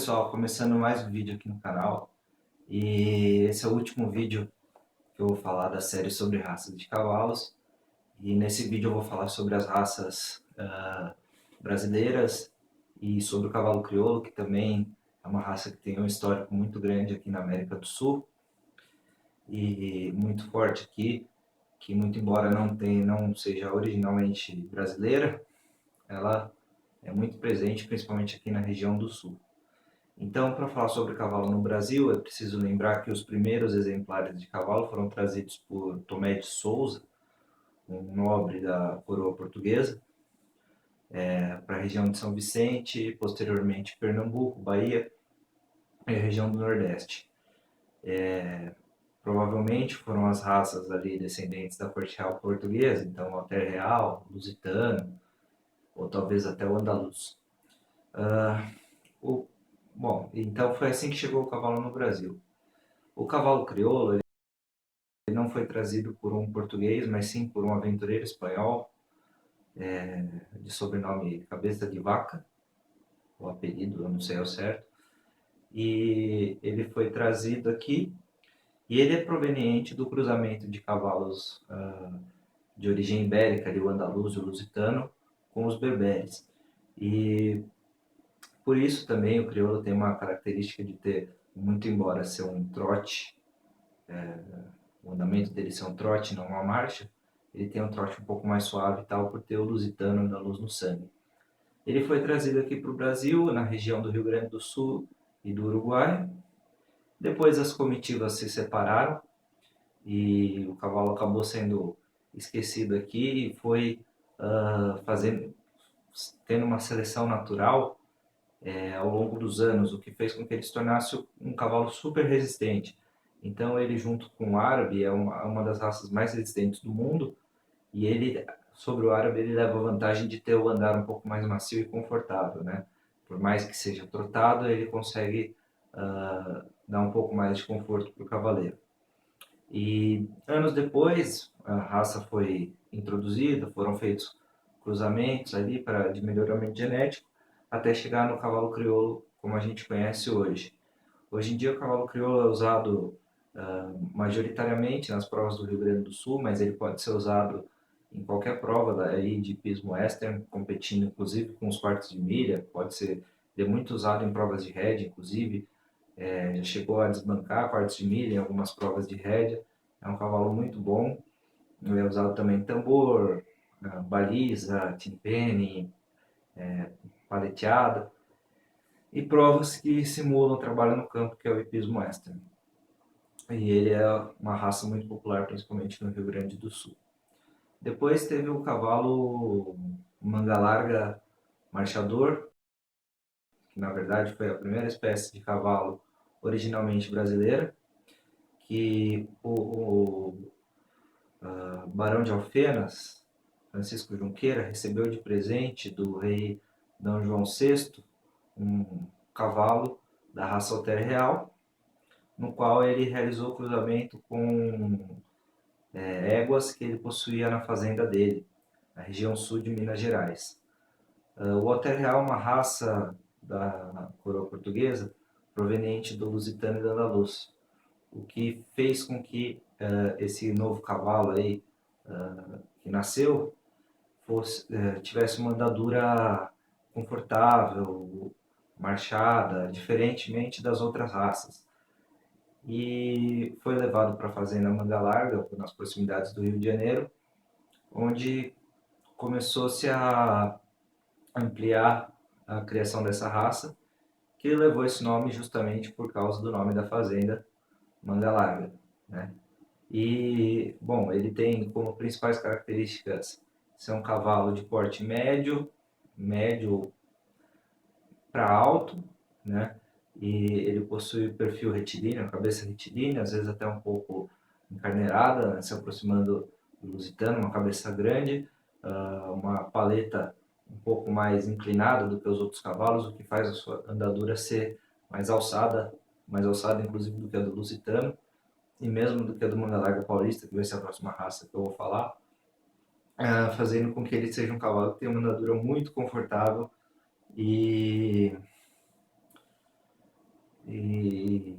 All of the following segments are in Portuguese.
pessoal, começando mais um vídeo aqui no canal, e esse é o último vídeo que eu vou falar da série sobre raças de cavalos. E nesse vídeo eu vou falar sobre as raças brasileiras e sobre o cavalo crioulo, que também é uma raça que tem um histórico muito grande aqui na América do Sul e muito forte aqui, que muito embora não seja originalmente brasileira, ela é muito presente, principalmente aqui na região do Sul. Então, para falar sobre cavalo no Brasil, é preciso lembrar que os primeiros exemplares de cavalo foram trazidos por Tomé de Souza, um nobre da coroa portuguesa, para a região de São Vicente, posteriormente Pernambuco, Bahia e a região do Nordeste. Provavelmente foram as raças ali descendentes da corte real portuguesa, então o Alter Real, Lusitano, ou talvez até o Andaluz. O, Bom, então foi assim que chegou o cavalo no Brasil. O cavalo crioulo ele não foi trazido por um português, mas sim por um aventureiro espanhol, de sobrenome Cabeça de Vaca, o apelido, eu não sei ao certo. E ele foi trazido aqui, e ele é proveniente do cruzamento de cavalos de origem ibérica, o andaluz e o lusitano, com os berberes. E por isso também o crioulo tem uma característica de ter, muito embora ser um trote, o andamento dele ser um trote, não uma marcha, ele tem um trote um pouco mais suave e tal, por ter o lusitano andaluz no sangue. Ele foi trazido aqui para o Brasil, na região do Rio Grande do Sul e do Uruguai. Depois as comitivas se separaram e o cavalo acabou sendo esquecido aqui e foi tendo uma seleção natural ao longo dos anos, o que fez com que ele se tornasse um cavalo super resistente. Então ele, junto com o árabe, é uma das raças mais resistentes do mundo, e ele, sobre o árabe, ele leva a vantagem de ter o andar um pouco mais macio e confortável, né? Por mais que seja trotado, ele consegue dar um pouco mais de conforto para o cavaleiro. E anos depois, a raça foi introduzida, foram feitos cruzamentos ali de melhoramento genético, até chegar no cavalo crioulo como a gente conhece hoje. Hoje em dia o cavalo crioulo é usado majoritariamente nas provas do Rio Grande do Sul, mas ele pode ser usado em qualquer prova aí de pismo western, competindo inclusive com os quartos de milha, pode ser muito usado em provas de rédea, inclusive, já chegou a desbancar quartos de milha em algumas provas de rédea, é um cavalo muito bom, ele é usado também em tambor, baliza, timpani, paleteado, e provas que simulam o trabalho no campo, que é o hipismo western. E ele é uma raça muito popular, principalmente no Rio Grande do Sul. Depois teve o cavalo manga larga marchador, que na verdade foi a primeira espécie de cavalo originalmente brasileira, que o Barão de Alfenas, Francisco Junqueira, recebeu de presente do rei D. João VI um cavalo da raça Alter Real, no qual ele realizou o cruzamento com éguas que ele possuía na fazenda dele, na região sul de Minas Gerais. O Alter Real é uma raça da coroa portuguesa proveniente do Lusitano e da Andaluz, o que fez com que esse novo cavalo aí que nasceu tivesse uma andadura confortável, marchada, diferentemente das outras raças. E foi levado para a fazenda Manga Larga, nas proximidades do Rio de Janeiro, onde começou-se a ampliar a criação dessa raça, que levou esse nome justamente por causa do nome da fazenda, Manga Larga, né? E, bom, ele tem como principais características ser um cavalo de porte médio, médio para alto, né? E ele possui perfil retilíneo, cabeça retilínea, às vezes até um pouco encarneirada, né? Se aproximando do lusitano, uma cabeça grande, uma paleta um pouco mais inclinada do que os outros cavalos, o que faz a sua andadura ser mais alçada inclusive do que a do lusitano, e mesmo do que a do manga larga paulista, que vai ser a próxima raça que eu vou falar, fazendo com que ele seja um cavalo que tenha uma andadura muito confortável e e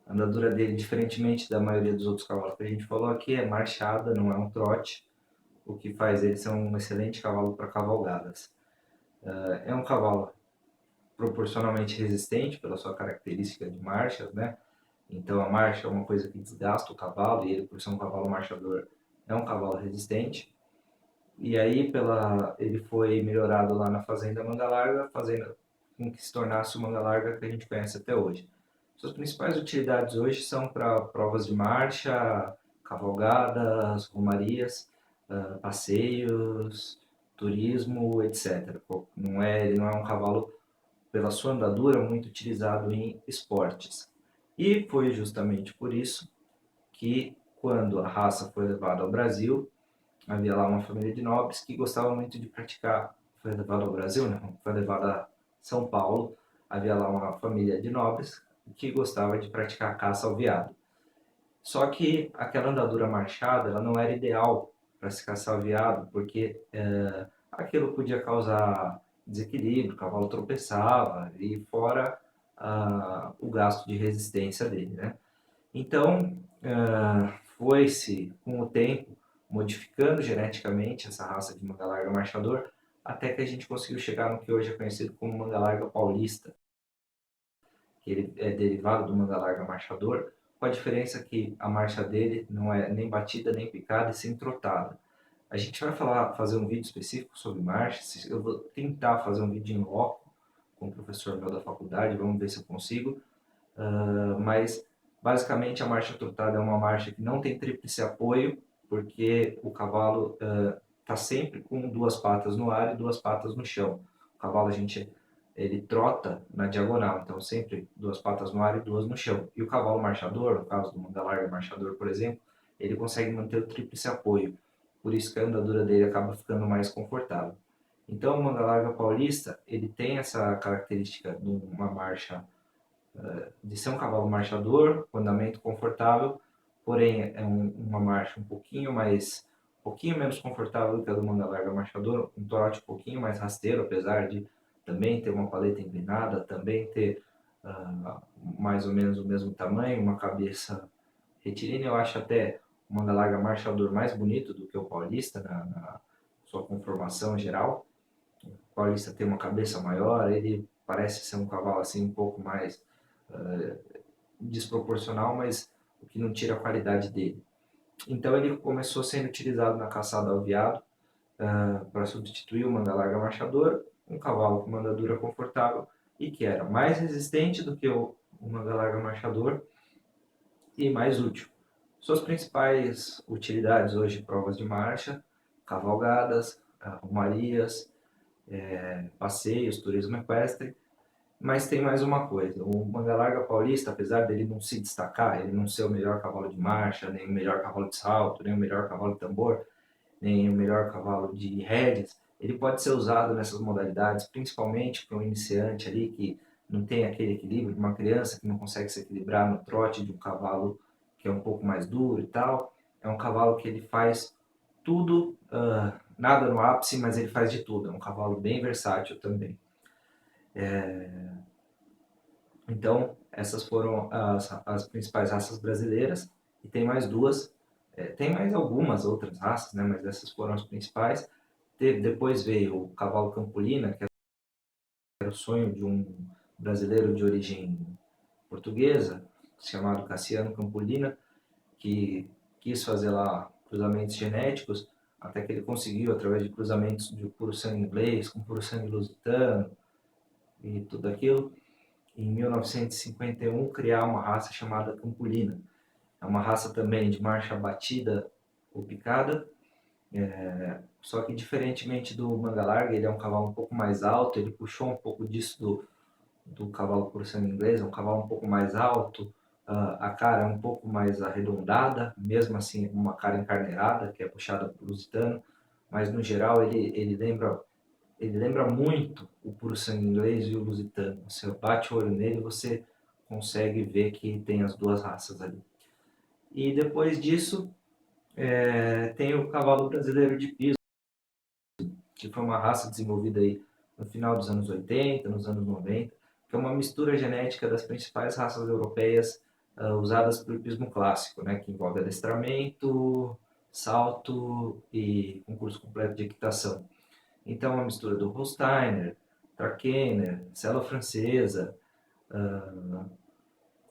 a andadura dele, diferentemente da maioria dos outros cavalos que a gente falou aqui, é marchada, não é um trote, o que faz ele ser um excelente cavalo para cavalgadas. É um cavalo proporcionalmente resistente pela sua característica de marchas, né? Então a marcha é uma coisa que desgasta o cavalo e ele, por ser um cavalo marchador, é um cavalo resistente. E aí ele foi melhorado lá na Fazenda Manga Larga, fazendo com que se tornasse o Manga Larga que a gente conhece até hoje. Suas principais utilidades hoje são para provas de marcha, cavalgadas, romarias, passeios, turismo, etc. Ele não é um cavalo, pela sua andadura, muito utilizado em esportes. E foi justamente por isso que, quando a raça foi levada ao Brasil, havia lá uma família de nobres que gostava muito de praticar. Foi levada ao Brasil, não, foi levada a São Paulo. Havia lá uma família de nobres que gostava de praticar caça ao veado. Só que aquela andadura marchada, ela não era ideal para se caçar o veado, porque aquilo podia causar desequilíbrio, o cavalo tropeçava, e fora o gasto de resistência dele, né? Então, foi-se, com o tempo, modificando geneticamente essa raça de manga larga marchador, até que a gente conseguiu chegar no que hoje é conhecido como manga larga paulista, que ele é derivado do manga larga marchador, com a diferença que a marcha dele não é nem batida, nem picada, e sim trotada. A gente vai fazer um vídeo específico sobre marcha, eu vou tentar fazer um vídeo em loco com o professor meu da faculdade, vamos ver se eu consigo, mas basicamente a marcha trotada é uma marcha que não tem tríplice apoio, porque o cavalo está sempre com duas patas no ar e duas patas no chão. O cavalo ele trota na diagonal, então sempre duas patas no ar e duas no chão. E o cavalo marchador, no caso do manga larga marchador, por exemplo, ele consegue manter o tríplice apoio, por isso que a andadura dele acaba ficando mais confortável. Então o manga larga paulista, ele tem essa característica de uma marcha de ser um cavalo marchador, com andamento confortável, porém é uma marcha um pouquinho menos confortável do que a do manga larga marchador, um trote um pouquinho mais rasteiro, apesar de também ter uma paleta inclinada, também ter mais ou menos o mesmo tamanho, uma cabeça retilínea. Eu acho até o manga larga marchador mais bonito do que o paulista na sua conformação geral. O paulista tem uma cabeça maior, ele parece ser um cavalo assim um pouco mais desproporcional, mas o que não tira a qualidade dele. Então ele começou sendo utilizado na caçada ao veado para substituir o manga larga marchador, um cavalo com mandadura confortável e que era mais resistente do que o manga larga marchador e mais útil. Suas principais utilidades hoje, provas de marcha, cavalgadas, romarias, passeios, turismo equestre. Mas tem mais uma coisa, o manga larga paulista, apesar dele não se destacar, ele não ser o melhor cavalo de marcha, nem o melhor cavalo de salto, nem o melhor cavalo de tambor, nem o melhor cavalo de rédeas, ele pode ser usado nessas modalidades, principalmente para um iniciante ali que não tem aquele equilíbrio, de uma criança que não consegue se equilibrar no trote de um cavalo que é um pouco mais duro e tal. É um cavalo que ele faz tudo, nada no ápice, mas ele faz de tudo. É um cavalo bem versátil também. Então, essas foram as principais raças brasileiras, e tem mais duas, tem mais algumas outras raças, né, mas essas foram as principais. Depois veio o cavalo Campolina, que era o sonho de um brasileiro de origem portuguesa, chamado Cassiano Campolina, que quis fazer lá cruzamentos genéticos, até que ele conseguiu, através de cruzamentos de puro sangue inglês com puro sangue lusitano e tudo aquilo, em 1951, criar uma raça chamada Campolina. É uma raça também de marcha batida ou picada, só que diferentemente do manga larga, ele é um cavalo um pouco mais alto, ele puxou um pouco disso do cavalo por sangue inglês, é um cavalo um pouco mais alto, a cara é um pouco mais arredondada, mesmo assim uma cara encarneirada, que é puxada por lusitano, mas no geral ele lembra muito o puro sangue inglês e o lusitano. Você bate o olho nele, você consegue ver que tem as duas raças ali. E depois disso, tem o cavalo brasileiro de piso, que foi uma raça desenvolvida aí no final dos anos 80, nos anos 90, que é uma mistura genética das principais raças europeias usadas para o hipismo clássico, né, que envolve adestramento, salto e concurso completo de equitação. Então, é uma mistura do Holsteiner, Trakehner, Sela Francesa,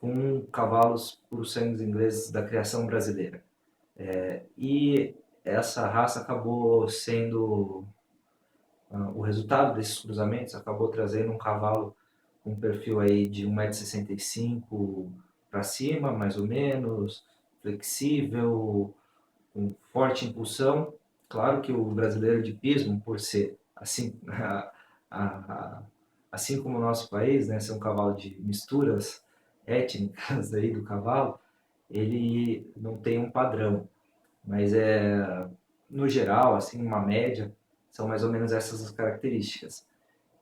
com cavalos puros-sangues ingleses da criação brasileira. E essa raça acabou sendo o resultado desses cruzamentos acabou trazendo um cavalo com um perfil aí de 1,65 m para cima, mais ou menos, flexível, com forte impulsão. Claro que o brasileiro de pismo, por ser assim, assim como o nosso país, né, ser um cavalo de misturas étnicas aí do cavalo, ele não tem um padrão, mas no geral, assim, uma média, são mais ou menos essas as características.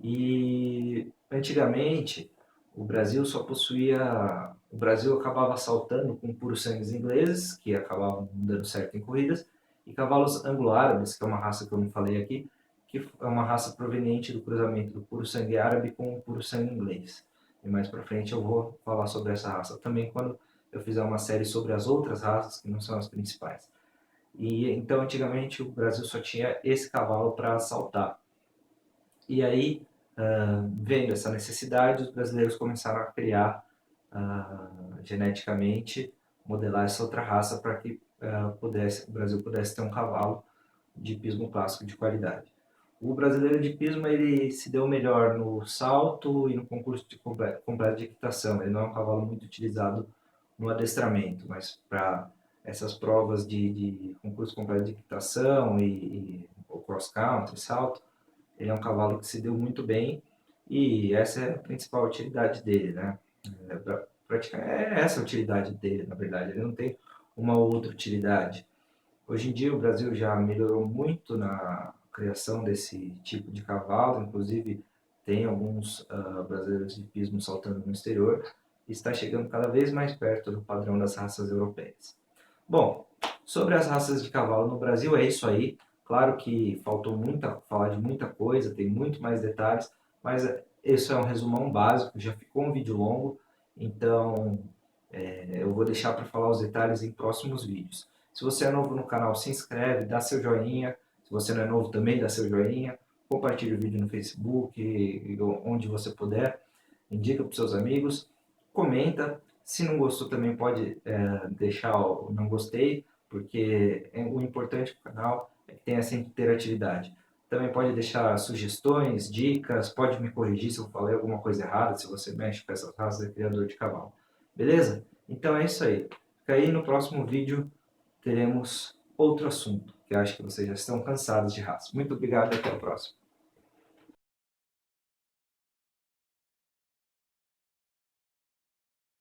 E antigamente o Brasil só possuía, o Brasil acabava saltando com puros sangues ingleses, que acabavam dando certo em corridas, e cavalos anglo-árabes, que é uma raça que eu não falei aqui, que é uma raça proveniente do cruzamento do puro sangue árabe com o puro sangue inglês. E mais para frente eu vou falar sobre essa raça também quando eu fizer uma série sobre as outras raças que não são as principais. E então antigamente o Brasil só tinha esse cavalo para saltar. E aí, vendo essa necessidade, os brasileiros começaram a criar geneticamente, modelar essa outra raça para que o Brasil pudesse ter um cavalo de pismo clássico de qualidade. O brasileiro de pismo ele se deu melhor no salto e no concurso de completo de equitação. Ele não é um cavalo muito utilizado no adestramento, mas para essas provas de concurso completo de equitação e o cross country, salto, ele é um cavalo que se deu muito bem e essa é a principal utilidade dele, né? É essa a utilidade dele, na verdade. Ele não tem uma outra utilidade. Hoje em dia o Brasil já melhorou muito na criação desse tipo de cavalo, inclusive tem alguns brasileiros de pismo saltando no exterior e está chegando cada vez mais perto do padrão das raças europeias. Bom, sobre as raças de cavalo no Brasil é isso aí. Claro que faltou falar de muita coisa, tem muito mais detalhes, mas esse é um resumão básico, já ficou um vídeo longo, então eu vou deixar para falar os detalhes em próximos vídeos. Se você é novo no canal, se inscreve, dá seu joinha. Se você não é novo também, dá seu joinha. Compartilhe o vídeo no Facebook, onde você puder. Indica para os seus amigos. Comenta. Se não gostou também pode deixar o não gostei, porque o importante para o canal é que tenha essa interatividade. Também pode deixar sugestões, dicas, pode me corrigir se eu falei alguma coisa errada, se você mexe com essas raças de criador de cavalo. Beleza? Então é isso aí. Fica aí, no próximo vídeo teremos outro assunto, que eu acho que vocês já estão cansados de raça. Muito obrigado e até o próximo.